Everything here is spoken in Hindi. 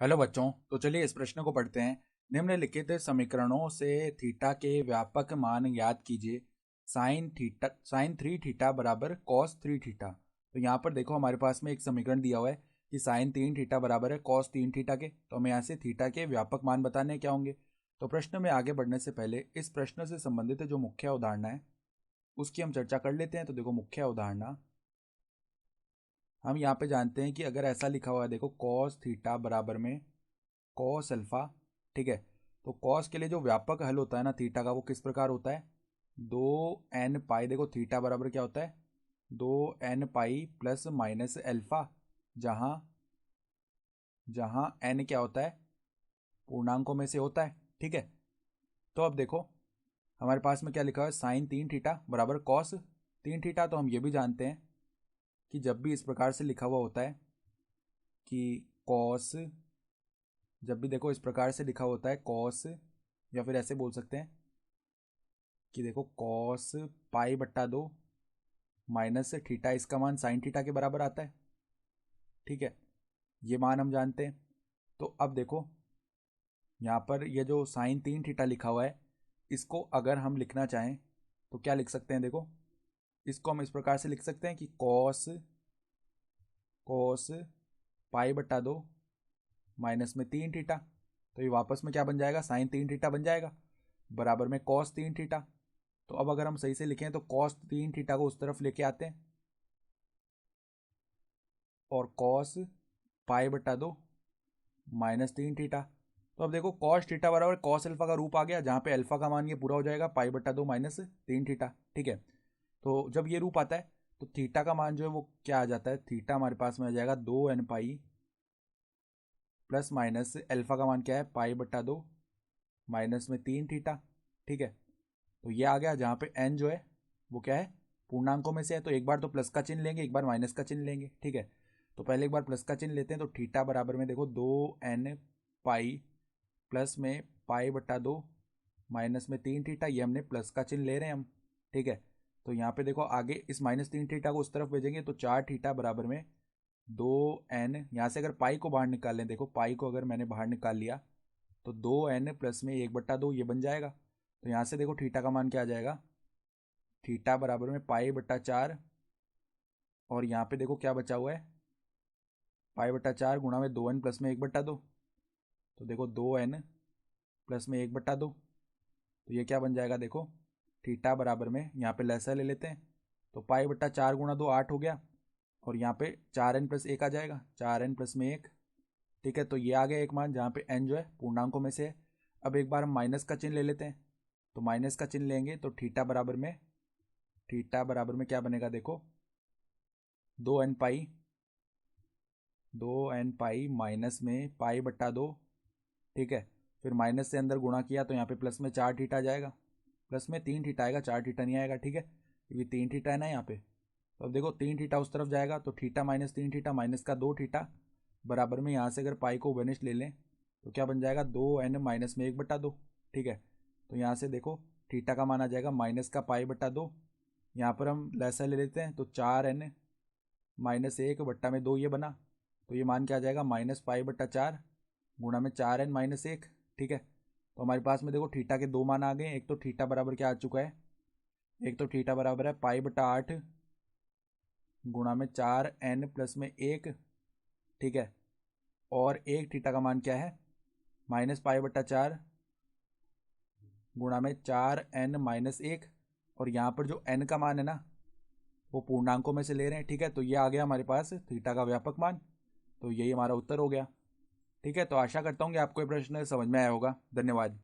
हेलो बच्चों। तो चलिए इस प्रश्न को पढ़ते हैं। निम्नलिखित समीकरणों से थीटा के व्यापक मान ज्ञात कीजिए। साइन थ्री थीटा बराबर कॉस थ्री थीटा। तो यहाँ पर देखो हमारे पास में एक समीकरण दिया हुआ है कि साइन तीन थीटा बराबर है कॉस तीन थीटा के। तो हमें यहाँ से थीटा के व्यापक मान बताने क्या होंगे। तो प्रश्न में आगे बढ़ने से पहले इस प्रश्न से संबंधित जो मुख्य अवधारणा है उसकी हम चर्चा कर लेते हैं। तो देखो मुख्य अवधारणा हम यहाँ पे जानते हैं कि अगर ऐसा लिखा हुआ है, देखो कॉस थीटा बराबर में कॉस अल्फा। ठीक है। तो कॉस के लिए जो व्यापक हल होता है ना थीटा का, वो किस प्रकार होता है, दो एन पाई। देखो थीटा बराबर क्या होता है, दो n pi plus minus alpha, जहाँ जहाँ एन क्या होता है, पूर्णांकों में से होता है। ठीक है। तो अब देखो हमारे पास में क्या लिखा हुआ है, साइन तीन थीटा बराबर कॉस तीन थीटा। तो हम ये भी जानते हैं कि जब भी इस प्रकार से लिखा हुआ होता है कि कॉस, जब भी देखो इस प्रकार से लिखा होता है कॉस, या फिर ऐसे बोल सकते हैं कि देखो कॉस पाई बट्टा दो माइनस थीटा, इसका मान साइन थीटा के बराबर आता है। ठीक है। ये मान हम जानते हैं। तो अब देखो यहाँ पर ये जो साइन तीन थीटा लिखा हुआ है, इसको अगर हम लिखना चाहें तो क्या लिख सकते हैं। देखो इसको हम इस प्रकार से लिख सकते हैं कि कॉस कॉस पाई बट्टा दो माइनस में तीन थीटा। तो ये वापस में क्या बन जाएगा, साइन तीन थीटा बन जाएगा, बराबर में कॉस तीन थीटा। तो अब अगर हम सही से लिखें तो कॉस तीन थीटा को उस तरफ लेके आते हैं और कॉस पाई बट्टा दो माइनस तीन थीटा। तो अब देखो कॉस थीटा बराबर कॉस अल्फा का रूप आ गया, जहाँ पे अल्फा का मान ये पूरा हो जाएगा पाई बट्टा दो माइनस तीन थीटा। ठीक है। तो जब ये रूप आता है तो थीटा का मान जो है वो क्या आ जाता है, थीटा हमारे पास में आ जाएगा दो n pi plus minus alpha का मान क्या है, पाई बट्टा दो माइनस में तीन थीटा। ठीक है। तो ये आ गया, जहाँ पे एन जो है वो क्या है, पूर्णांकों में से है। तो एक बार तो प्लस का चिन्ह लेंगे, एक बार माइनस का चिन्ह लेंगे। ठीक है। तो पहले एक बार प्लस का चिन्ह लेते हैं। तो थीटा बराबर में देखो दो एन पाई प्लस में पाई बट्टा दो माइनस में तीन थीटा, ये हमने प्लस का चिन्ह ले रहे हैं हम। ठीक है। तो यहाँ पे देखो आगे इस माइनस तीन थीटा को उस तरफ भेजेंगे तो चार थीटा बराबर में दो एन, यहाँ से अगर पाई को बाहर निकाल लें, देखो पाई को अगर मैंने बाहर निकाल लिया तो दो एन प्लस में एक बट्टा दो, ये बन जाएगा। तो यहाँ से देखो थीटा का मान क्या आ जाएगा, थीटा बराबर में पाई बट्टा चार, और यहाँ पे देखो क्या बचा हुआ है, पाई बट्टा चार गुणा में दो एन प्लस में एक बट्टा दो। तो देखो दो एन प्लस में एक बट्टा दो, तो ये क्या बन जाएगा, देखो थीटा बराबर में यहाँ पे लैसा ले लेते हैं तो पाई बट्टा चार गुणा दो आठ हो गया, और यहाँ पे चार एन प्लस एक आ जाएगा, चार एन प्लस में एक। ठीक है। तो ये आ गया एक मान, जहाँ पे एन जो है पूर्णांकों में से है। अब एक बार हम माइनस का चिन्ह ले लेते हैं। तो माइनस का चिन्ह लेंगे तो थीटा बराबर में क्या बनेगा, देखो दो एन पाई माइनस में पाई बट्टा दो। ठीक है। फिर माइनस से अंदर गुणा किया तो यहाँ पे प्लस में चार थीटा जाएगा, प्लस में तीन थीटा आएगा, चार थीटा नहीं आएगा। ठीक है। क्योंकि तीन थीटा है ना यहाँ पे। तो अब देखो तीन थीटा उस तरफ जाएगा तो थीटा माइनस तीन थीटा माइनस का दो थीटा, बराबर में यहाँ से अगर पाई को वेनिश ले लें तो क्या बन जाएगा, दो एन माइनस में एक बट्टा दो। ठीक है। तो यहाँ से देखो थीटा का मान आ जाएगा माइनस का पाई बट्टा दो, यहाँ पर हम लैसा ले लेते हैं तो चार एन माइनस एक बट्टा में दो, ये बना। तो ये मान क्या आ जाएगा, माइनस पाई बट्टा चार गुणा में चार एन माइनस एक। ठीक है। तो हमारे पास में देखो थीटा के दो मान आ गए। एक तो थीटा बराबर क्या आ चुका है, एक तो थीटा बराबर है पाई बट्टा आठ गुणा में चार एन प्लस में एक। ठीक है। और एक थीटा का मान क्या है, माइनस पाई बट्टा चार गुणा में चार एन माइनस एक। और यहाँ पर जो एन का मान है ना वो पूर्णांकों में से ले रहे हैं। ठीक है। तो ये आ गया हमारे पास थीटा का व्यापक मान। तो यही हमारा उत्तर हो गया। ठीक है। तो आशा करता हूँ कि आपको ये प्रश्न समझ में आया होगा। धन्यवाद।